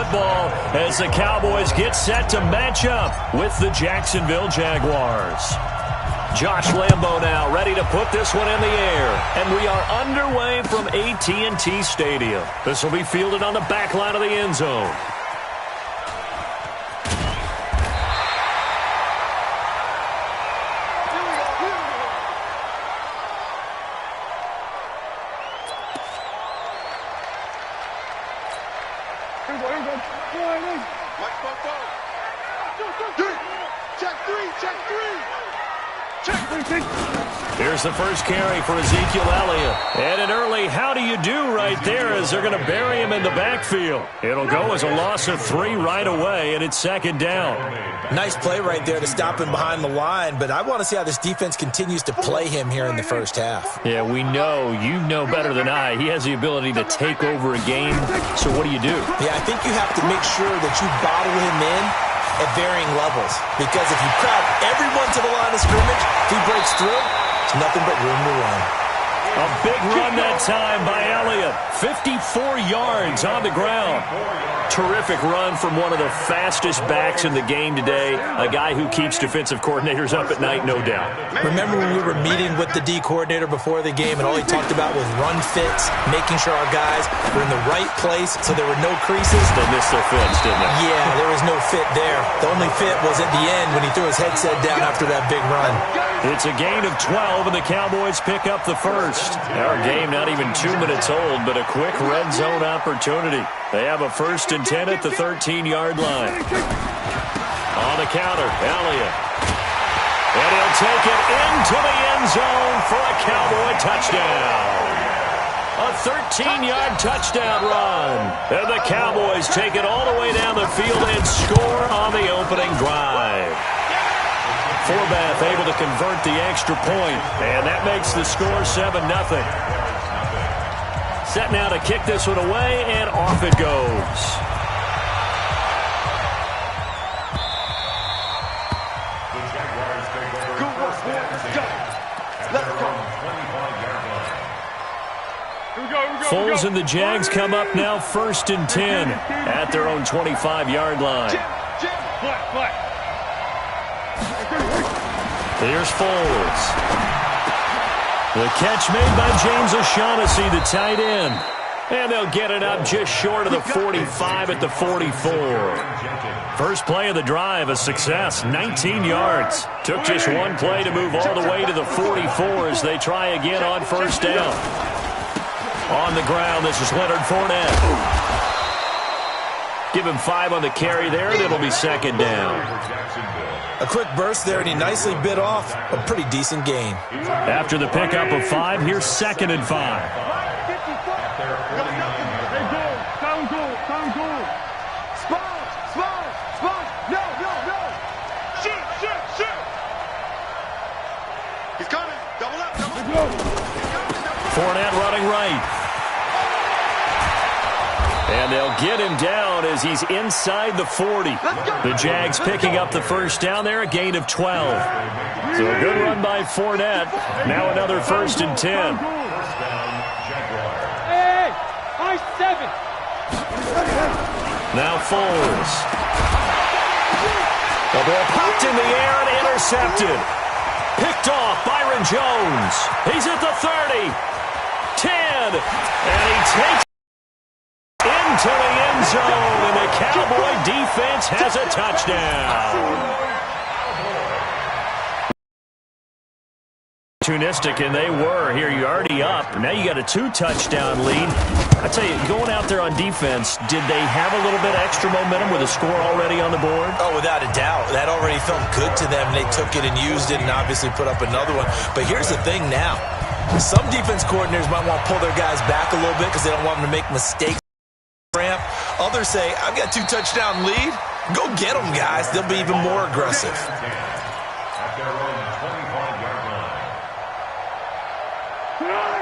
football as the Cowboys get set to match up with the Jacksonville Jaguars. Josh Lambo now ready to put this one in the air. And we are underway from AT&T Stadium. This will be fielded on the back line of the end zone. Here's the first carry for Ezekiel Elliott. And an early how do you do right there as they're going to bury him in the backfield. It'll go as a loss of 3 right away, and it's second down. Nice play right there to stop him behind the line, but I want to see how this defense continues to play him here in the first half. Yeah, we know. You know better than I. He has the ability to take over a game. So what do you do? Yeah, I think you have to make sure that you bottle him in at varying levels, because if you crowd everyone to the line of scrimmage, if he breaks through, there's nothing but room to run. A big run that time by Elliott. 54 yards on the ground. Terrific run from one of the fastest backs in the game today. A guy who keeps defensive coordinators up at night, no doubt. Remember when we were meeting with the D coordinator before the game and all he talked about was run fits, making sure our guys were in the right place so there were no creases? They missed their fits, didn't they? Yeah, there was no fit there. The only fit was at the end when he threw his headset down after that big run. It's a gain of 12, and the Cowboys pick up the first. Our game not even 2 minutes old, but a quick red zone opportunity. They have a 1st and 10 at the 13-yard line. On the counter, Elliott. And he'll take it into the end zone for a Cowboy touchdown. A 13-yard touchdown run. And the Cowboys take it all the way down the field and score on the opening drive. Forbath able to convert the extra point, and that makes the score 7-0. Set now to kick this one away, and off it goes. Foles and the Jags come up now 1st and 10 at their own 25-yard line. Here's Foles. The catch made by James O'Shaughnessy, the tight end. And they'll get it up just short of the 45 at the 44. First play of the drive, a success, 19 yards. Took just one play to move all the way to the 44 as they try again on 1st down. On the ground, this is Leonard Fournette. Give him 5 on the carry there, and it'll be 2nd down. A quick burst there, and he nicely bit off a pretty decent gain. After the pickup of 5, here's 2nd and 5. He's coming. Double up. Fournette running right. And they'll get him down as he's inside the 40. The Jags picking up the 1st down there, a gain of 12. So a good run by Fournette. Now another 1st and 10. Hey, 7. Now Foles. The ball popped in the air and intercepted. Picked off Byron Jones. He's at the 30. 10. And he takes into the end zone, and the Cowboy defense has a touchdown. Opportunistic, and they were. Here, you're already up. Now you got a 2-touchdown lead. I tell you, going out there on defense, did they have a little bit of extra momentum with a score already on the board? Oh, without a doubt. That already felt good to them. They took it and used it and obviously put up another one. But here's the thing now. Some defense coordinators might want to pull their guys back a little bit because they don't want them to make mistakes. Ramp. Others say, I've got 2-touchdown lead. Go get them, guys. They'll be even more aggressive.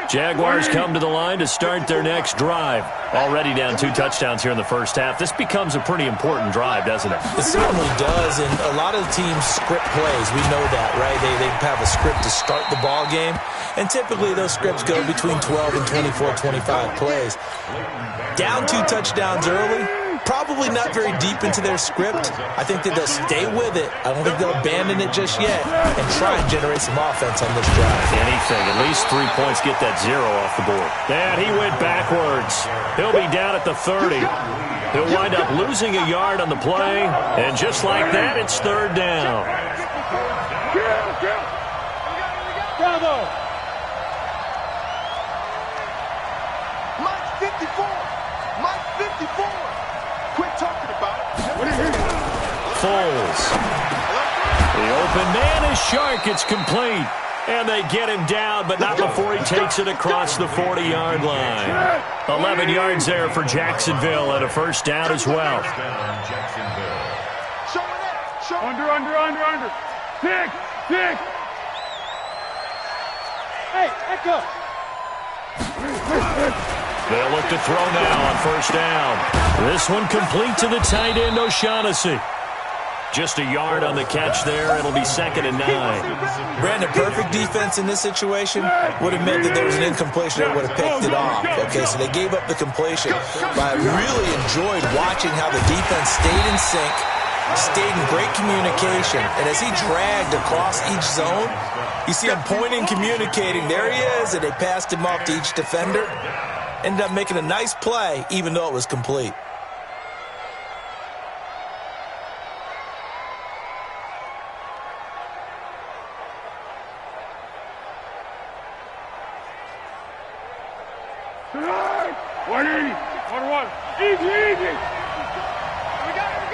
Jaguars come to the line to start their next drive. Already down 2 touchdowns here in the first half. This becomes a pretty important drive, doesn't it? It certainly does, and a lot of teams script plays. We know that, right? They have a script to start the ball game, and typically those scripts go between 12 and 24, 25 plays. Down 2 touchdowns early, probably not very deep into their script. I think that they'll stay with it. I don't think they'll abandon it just yet and try and generate some offense on this drive. Anything. At least 3 points get that 0 off the board. And he went backwards. He'll be down at the 30. He'll wind up losing a yard on the play. And just like that, it's third down. Bravo! Mike 54. Mike 54. Quit talking about it. What do you hear? Foles. The open man is Shark. It's complete. And they get him down, but not before he takes it across the 40-yard line. 11 yards there for Jacksonville and a first down as well. Under. Pick. Hey, Echo. They'll look to throw now on first down. This one complete to the tight end, O'Shaughnessy. Just a yard on the catch there. It'll be 2nd and 9. Brandon, perfect defense in this situation would have meant that there was an incompletion that would have picked it off. Okay, so they gave up the completion. But I really enjoyed watching how the defense stayed in sync, stayed in great communication. And as he dragged across each zone, you see him pointing, communicating. There he is, and they passed him off to each defender. Ended up making a nice play, even though it was complete. Easy. We got it.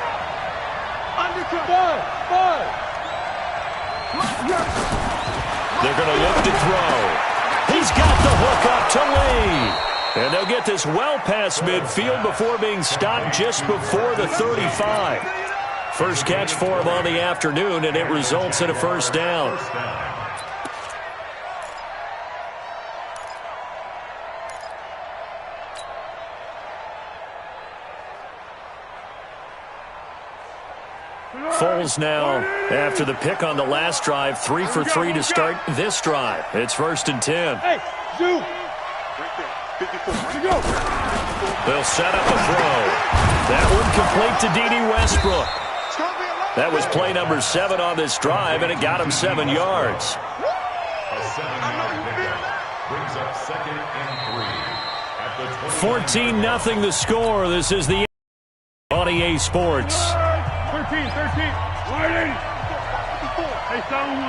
Undercut. Bud. They're going to look to throw. He's got the hook up to Lee. And they'll get this well past midfield before being stopped just before the 35. First catch for him on the afternoon, and it results in a first down. Foles now, after the pick on the last drive, 3 for 3 to start this drive. It's 1st and 10. Hey, Zoo. They'll set up a throw. That one complete to D.D. Westbrook. That was play number 7 on this drive, and it got him 7 yards. Brings up 14-0 the score. This is the on EA Sports. 13.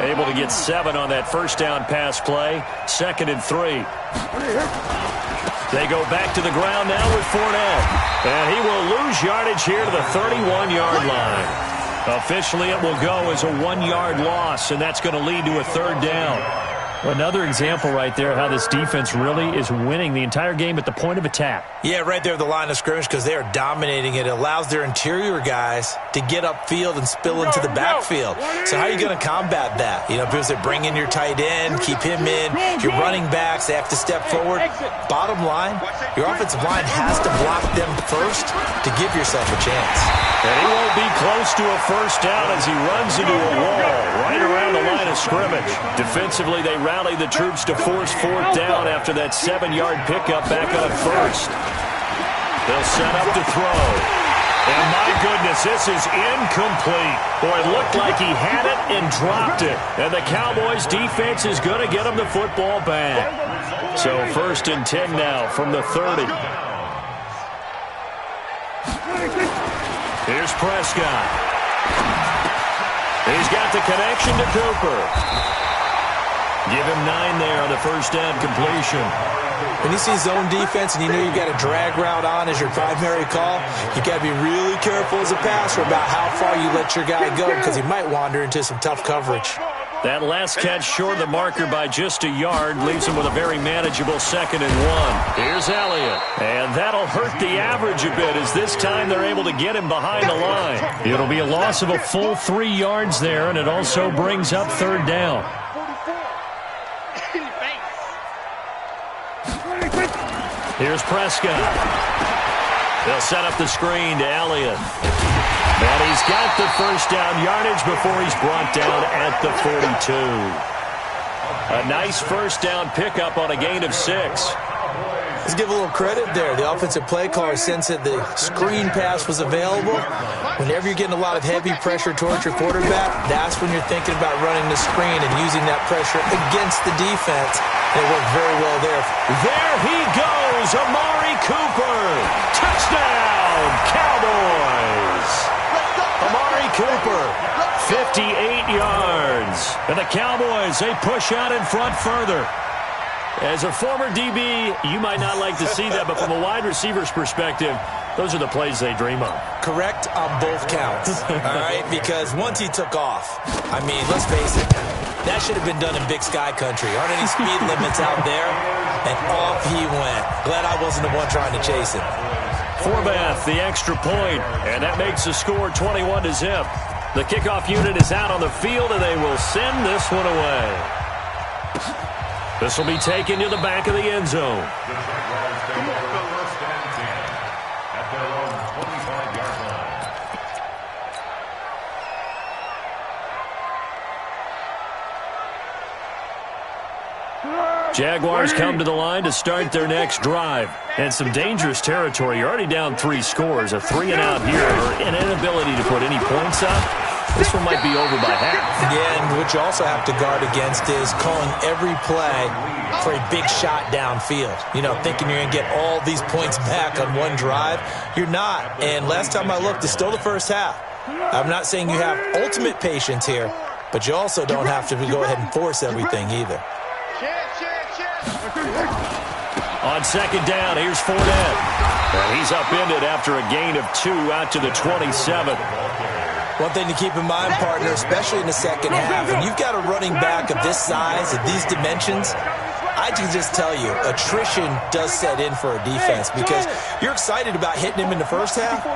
Able to get 7 on that first down pass play. 2nd and 3. They go back to the ground now with Fournette. And he will lose yardage here to the 31-yard line. Officially, it will go as a 1-yard loss, and that's going to lead to a 3rd down. Another example right there how this defense really is winning the entire game at the point of attack. Yeah, right there at the line of scrimmage because they are dominating it. It allows their interior guys to get upfield and spill into the backfield. So how are you going to combat that? You know, people say bring in your tight end, keep him in. Your running backs, they have to step forward. Bottom line, your offensive line has to block them first to give yourself a chance. And he won't be close to a first down as he runs into a wall right around the line of scrimmage. Defensively, they rally the troops to force 4th down after that 7-yard pickup back on 1st. They'll set up to throw. And my goodness, this is incomplete. Boy, it looked like he had it and dropped it. And the Cowboys defense is going to get him the football back. So 1st and 10 now from the 30. Here's Prescott. He's got the connection to Cooper. Give him 9 there on the first down completion. When you see zone defense and you know you've got a drag route on as your primary call, you got to be really careful as a passer about how far you let your guy go because he might wander into some tough coverage. That last catch short of the marker by just a yard leaves him with a very manageable 2nd and 1. Here's Elliott. And that'll hurt the average a bit as this time they're able to get him behind the line. It'll be a loss of a full 3 yards there, and it also brings up 3rd down. Here's Prescott. They'll set up the screen to Elliott. And he's got the first down yardage before he's brought down at the 42. A nice first down pickup on a gain of 6. Let's give a little credit there. The offensive play caller sensed that the screen pass was available. Whenever you're getting a lot of heavy pressure towards your quarterback, that's when you're thinking about running the screen and using that pressure against the defense. And it worked very well there. There he goes, Amari Cooper. Touchdown, Cowboys. Amari Cooper, 58 yards. And the Cowboys, they push out in front further. As a former DB, you might not like to see that, but from a wide receiver's perspective, those are the plays they dream of. Correct on both counts, all right? Because once he took off, I mean, let's face it, that should have been done in Big Sky country. Aren't any speed limits out there? And off he went. Glad I wasn't the one trying to chase him. Forbath, the extra point, and that makes the score 21-0. The kickoff unit is out on the field, and they will send this one away. This will be taken to the back of the end zone. Jaguars come to the line to start their next drive. And some dangerous territory. You're already down 3 scores. A 3-and-out here, or an inability to put any points up. This one might be over by half. Yeah, and what you also have to guard against is calling every play for a big shot downfield. You know, thinking you're going to get all these points back on one drive. You're not. And last time I looked, it's still the first half. I'm not saying you have ultimate patience here, but you also don't have to go ahead and force everything either. On second down, here's Fournette. And he's upended after a gain of 2 out to the 27. One thing to keep in mind, partner, especially in the second half, and you've got a running back of this size, of these dimensions, I can just tell you, attrition does set in for a defense because you're excited about hitting him in the first half.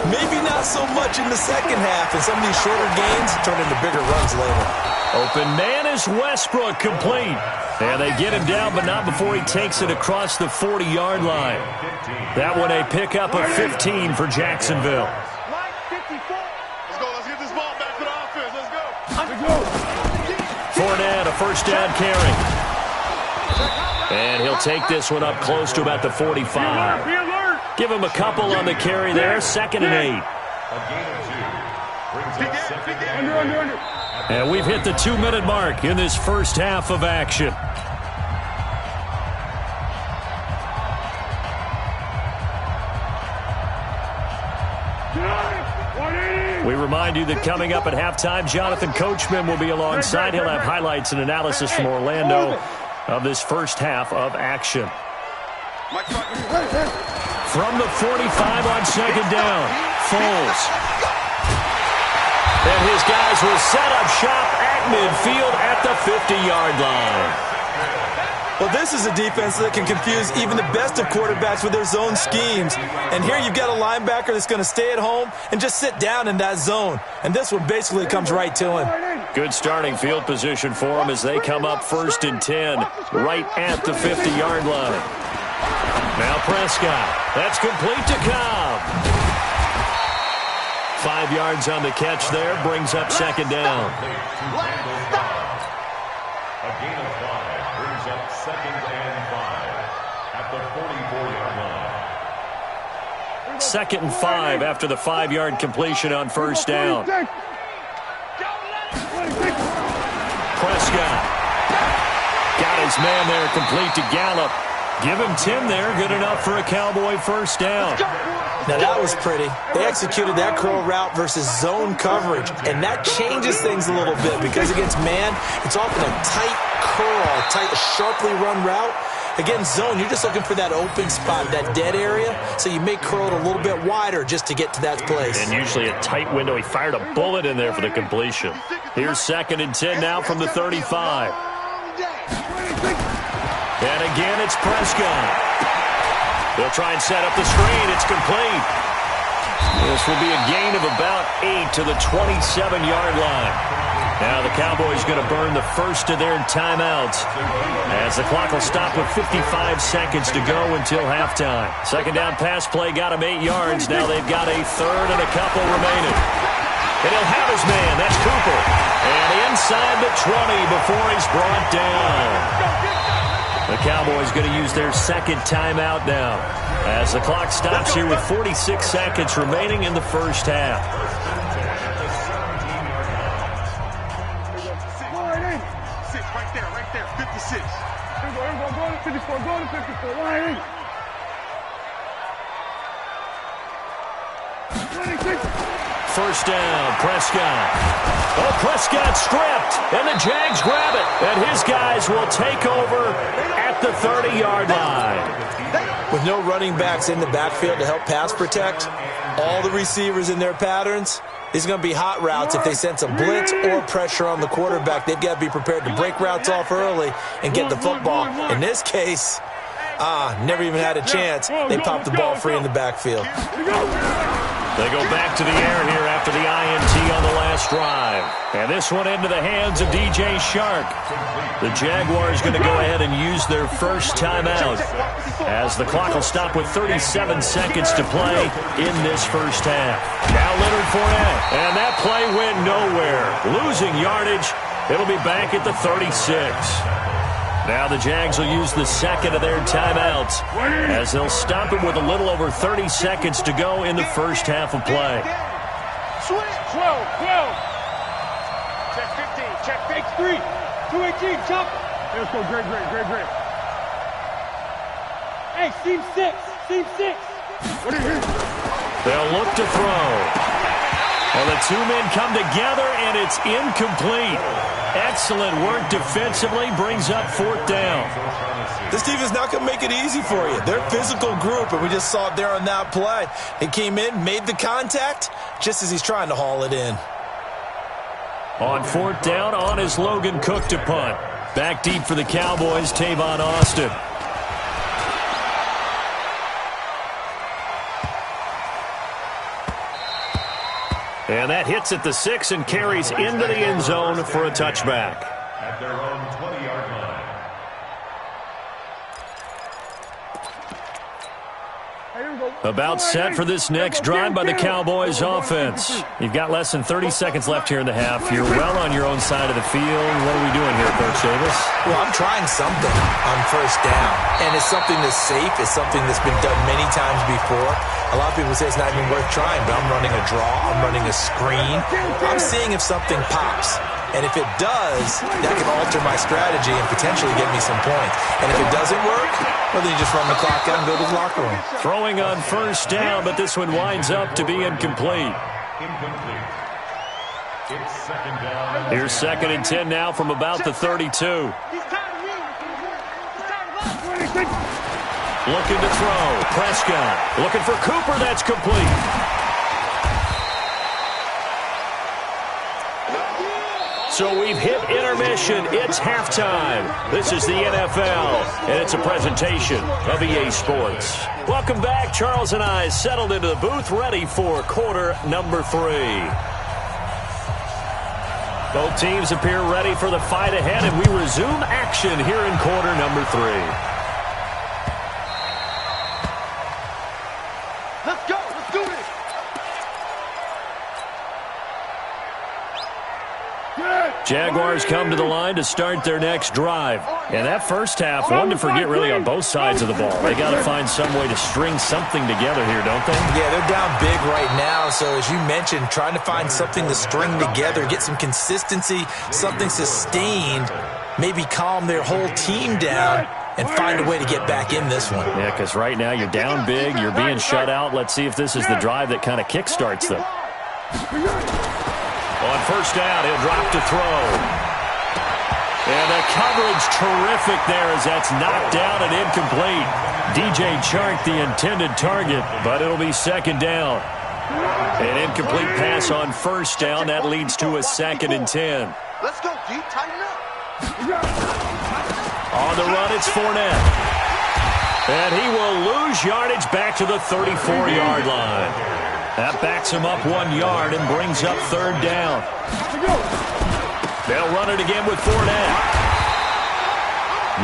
Maybe not so much in the second half, and some of these shorter gains turn into bigger runs later. Open man is Westbrook, complete. And they get him down, but not before he takes it across the 40-yard line. That one a pickup of 15 for Jacksonville. Let's get this ball back to the offense. Let's go. Fournette, a first down carry. And he'll take this one up close to about the 45. Give him a couple on the carry there. 2nd and 8. And we've hit the 2-minute mark in this first half of action. We remind you that coming up at halftime, Jonathan Coachman will be alongside. He'll have highlights and analysis from Orlando of this first half of action. From the 45 on second down, Foles. And his guys will set up shop at midfield at the 50-yard line. Well, this is a defense that can confuse even the best of quarterbacks with their zone schemes. And here you've got a linebacker that's going to stay at home and just sit down in that zone. And this one basically comes right to him. Good starting field position for them as they come up 1st and 10, right at the 50-yard line. Now Prescott. That's complete to Cobb. 5 yards on the catch there, brings up second down. A gain of 5 brings up 2nd and 5 at the 44-yard line. 2nd and 5 after the 5-yard completion on first down. Prescott got his man there, complete to Gallup. Give him 10 there, good enough for a Cowboy first down. Now that was pretty. They executed that curl route versus zone coverage, and that changes things a little bit because against man, it's often a tight curl, tight, sharply run route. Against zone, you're just looking for that open spot, that dead area, so you may curl it a little bit wider just to get to that place. And usually a tight window. He fired a bullet in there for the completion. Here's 2nd and 10 now from the 35. And again, it's Prescott. They'll try and set up the screen. It's complete. This will be a gain of about 8 to the 27-yard line. Now the Cowboys going to burn the first of their timeouts as the clock will stop with 55 seconds to go until halftime. Second down pass play got him 8 yards. Now they've got a 3rd and a couple remaining. And he'll have his man. That's Cooper. And inside the 20 before he's brought down. The Cowboys going to use their second timeout now as the clock stops here with 46 seconds remaining in the first half. Six, right there, 56. Here we go, go to 54, go to 54, line 26. First down, Prescott. Oh, Prescott stripped, and the Jags grab it. And his guys will take over at the 30-yard line. With no running backs in the backfield to help pass protect, all the receivers in their patterns, these are going to be hot routes. If they sense a blitz or pressure on the quarterback, they've got to be prepared to break routes off early and get the football. In this case, never even had a chance. They popped the ball free in the backfield. They go back to the air here after the INT on the last drive. And this one into the hands of DJ Shark. The Jaguars going to go ahead and use their first timeout as the clock will stop with 37 seconds to play in this first half. Now Leonard Fournette. And that play went nowhere. Losing yardage. It'll be back at the 36. Now the Jags will use the second of their timeouts as they'll stop it with a little over 30 seconds to go in the first half of play. Switch. 12. Check 15. Check fake 3. 218. Chop. Let's go. Great. Hey, seam 6. What are you here? They'll look to throw. Well, the two men come together, and it's incomplete. Excellent work defensively, brings up fourth down. This team is not going to make it easy for you. They're a physical group, and we just saw it there on that play. He came in, made the contact, just as he's trying to haul it in. On fourth down, on is Logan Cook to punt. Back deep for the Cowboys, Tavon Austin. And that hits at the 6 and carries into the end zone for a touchback. At their own 20-yard line. About set for this next drive by the Cowboys offense. You've got less than 30 seconds left here in the half. You're well on your own side of the field. What are we doing here, Coach Davis? Well, I'm trying something on first down, and it's something that's safe. It's something that's been done many times before. A lot of people say it's not even worth trying, but I'm running a draw. I'm running a screen. I'm seeing if something pops. And if it does, that can alter my strategy and potentially get me some points. And if it doesn't work, well, then you just run the clock out and go to the locker room. Throwing on first down, but this one winds up to be incomplete. It's second down. Here's 2nd and 10 now from about the 32. Looking to throw. Prescott looking for Cooper. That's complete. So we've hit intermission. It's halftime. This is the NFL, and it's a presentation of EA Sports. Welcome back. Charles and I settled into the booth, ready for quarter number 3. Both teams appear ready for the fight ahead, and we resume action here in quarter number 3. Let's go. Let's do this. Jaguars come to the line to start their next drive. And that first half, one to forget really on both sides of the ball. They got to find some way to string something together here, don't they? Yeah, they're down big right now. So as you mentioned, trying to find something to string together, get some consistency, something sustained, maybe calm their whole team down and find a way to get back in this one. Yeah, because right now you're down big, you're being shut out. Let's see if this is the drive that kind of kickstarts them. On first down, he'll drop to throw. And the coverage terrific there as that's knocked down and incomplete. DJ Chark, the intended target, but it'll be second down. An incomplete pass on first down. That leads to a 2nd and 10. Let's go, G. Tighten up. On the run, it's Fournette. And he will lose yardage back to the 34-yard line. That backs him up 1 yard and brings up third down. They'll run it again with Fournette.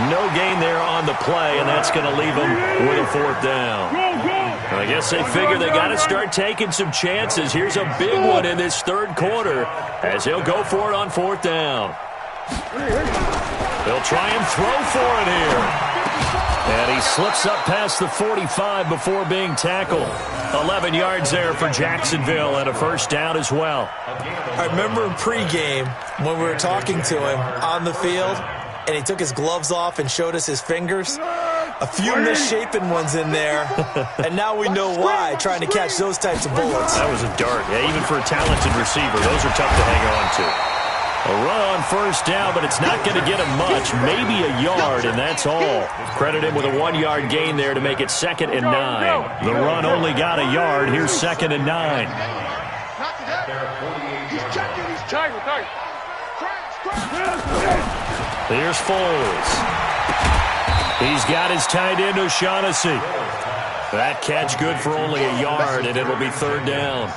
No gain there on the play, and that's going to leave them with a fourth down. I guess they figure they got to start taking some chances. Here's a big one in this third quarter as he'll go for it on fourth down. They'll try and throw for it here. And he slips up past the 45 before being tackled. 11 yards there for Jacksonville and a first down as well. I remember in pregame when we were talking to him on the field, and he took his gloves off and showed us his fingers. A few misshapen ones in there, and now we know why, trying to catch those types of bullets. That was a dart. Yeah, even for a talented receiver, those are tough to hang on to. A run on first down, but it's not going to get him much. Maybe a yard, and that's all. Credit him with a 1-yard gain there to make it 2nd and 9. The run only got a yard. Here's 2nd and 9. Here's Foles. He's got his tight end, O'Shaughnessy. That catch good for only a yard, and it'll be 3rd down.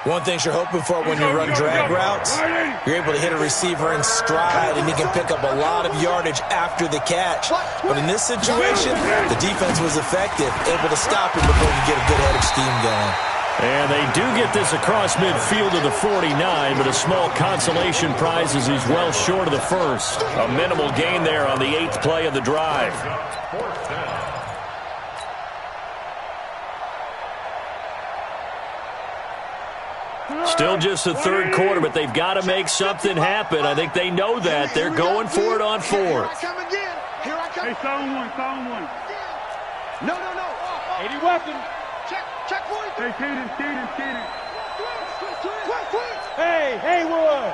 One thing you're hoping for when you run drag routes, you're able to hit a receiver in stride, and he can pick up a lot of yardage after the catch. But in this situation, the defense was effective, able to stop him before you get a good head of steam going. And they do get this across midfield to the 49, but a small consolation prize as he's well short of the first. A minimal gain there on the 8th play of the drive. Still just the 3rd quarter, but they've got to make something happen. I think they know that. They're going for it on 4th. Here I come. Hey, sound one. No. 80 weapons. Check for it. Hey, Kaden. Hey, Wood.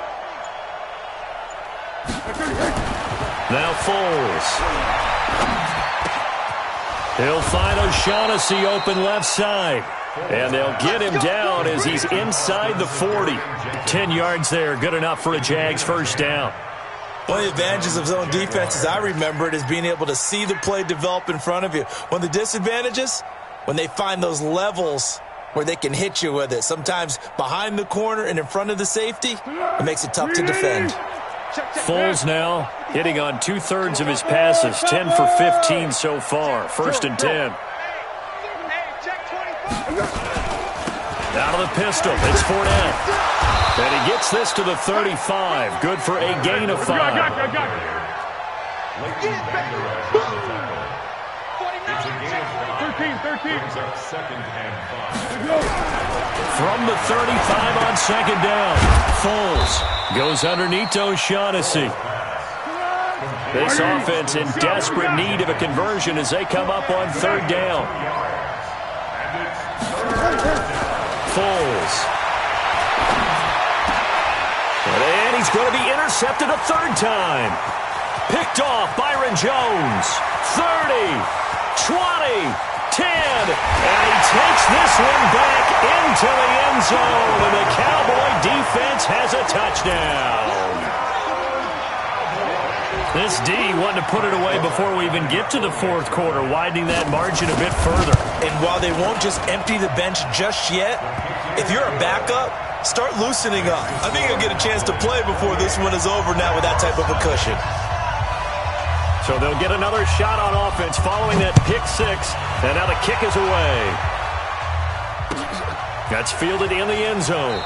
Now Foles. He'll find O'Shaughnessy open left side. And they'll get him down as he's inside the 40. 10 yards there, good enough for a Jags first down. One of the advantages of zone defense, as I remember it, is being able to see the play develop in front of you. One of the disadvantages, when they find those levels where they can hit you with it, sometimes behind the corner and in front of the safety, it makes it tough to defend. Foles now hitting on 2/3 of his passes, 10 for 15 so far. 1st and 10. Out of the pistol, it's Fournette. And he gets this to the 35. Good for a gain of 5. From the 35 on 2nd down, Foles goes underneath to O'Shaughnessy. This offense in desperate need of a conversion as they come up on 3rd down. Foles. And he's going to be intercepted a 3rd time. Picked off Byron Jones. 30, 20, 10. And he takes this one back into the end zone. And the Cowboy defense has a touchdown. This D wanted to put it away before we even get to the 4th quarter, widening that margin a bit further. And while they won't just empty the bench just yet, if you're a backup, start loosening up. I think you'll get a chance to play before this one is over now with that type of a cushion. So they'll get another shot on offense following that pick 6, and now the kick is away. That's fielded in the end zone.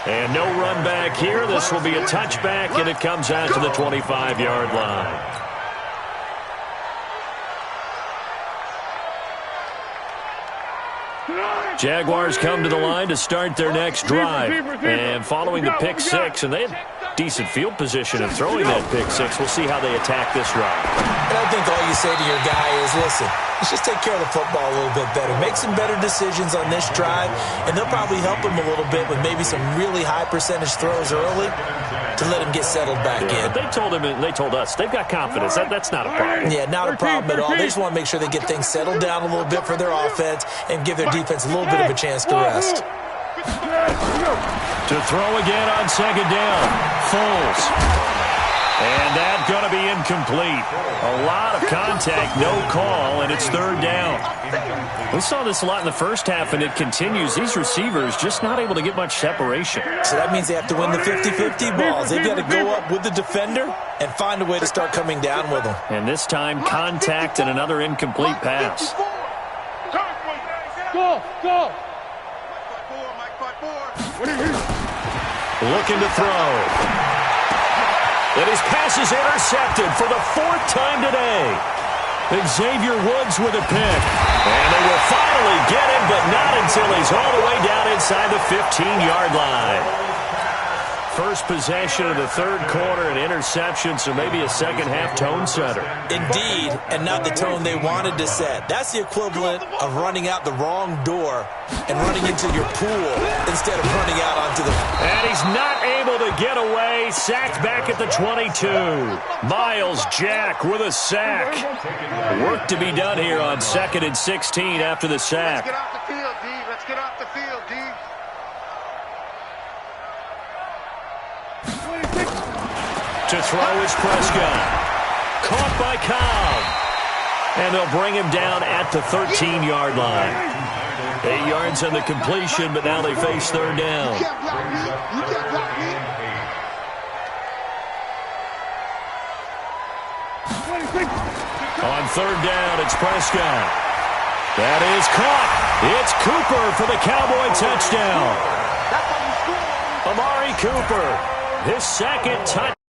And no run back here. This will be a touchback, and it comes out to the 25-yard line. Jaguars come to the line to start their next drive. And following the pick 6, and they had decent field position in throwing that pick 6. We'll see how they attack this drive. And I think all you say to your guy is, listen, let's just take care of the football a little bit better. Make some better decisions on this drive, and they'll probably help him a little bit with maybe some really high percentage throws early to let him get settled back in. They told him, and they told us, they've got confidence. That's not a problem. Yeah, not a problem at all. They just want to make sure they get things settled down a little bit for their offense and give their defense a little bit of a chance to rest. To throw again on 2nd down, Foles. And that's going to be incomplete. A lot of contact, no call, and it's 3rd down. We saw this a lot in the first half, and it continues. These receivers just not able to get much separation. So that means they have to win the 50-50 balls. They've got to go up with the defender and find a way to start coming down with them. And this time, contact and another incomplete pass. Go! Looking to throw. And his pass is intercepted for the 4th time today. Xavier Woods with a pick. And they will finally get him, but not until he's all the way down inside the 15-yard line. First possession of the third quarter, an interception, so maybe a second-half tone setter. Indeed, and not the tone they wanted to set. That's the equivalent of running out the wrong door and running into your pool instead of running out onto the... And he's not able to get away. Sacked back at the 22. Miles Jack with a sack. Work to be done here on 2nd and 16 after the sack. Let's get off the field, D. Let's get off the field, D. To throw is Prescott. Caught by Cobb. And they'll bring him down at the 13-yard line. 8 yards on the completion, but now they face third down. You can't block me. You can't block me. On third down, it's Prescott. That is caught. It's Cooper for the Cowboy touchdown. Amari Cooper, his second touchdown.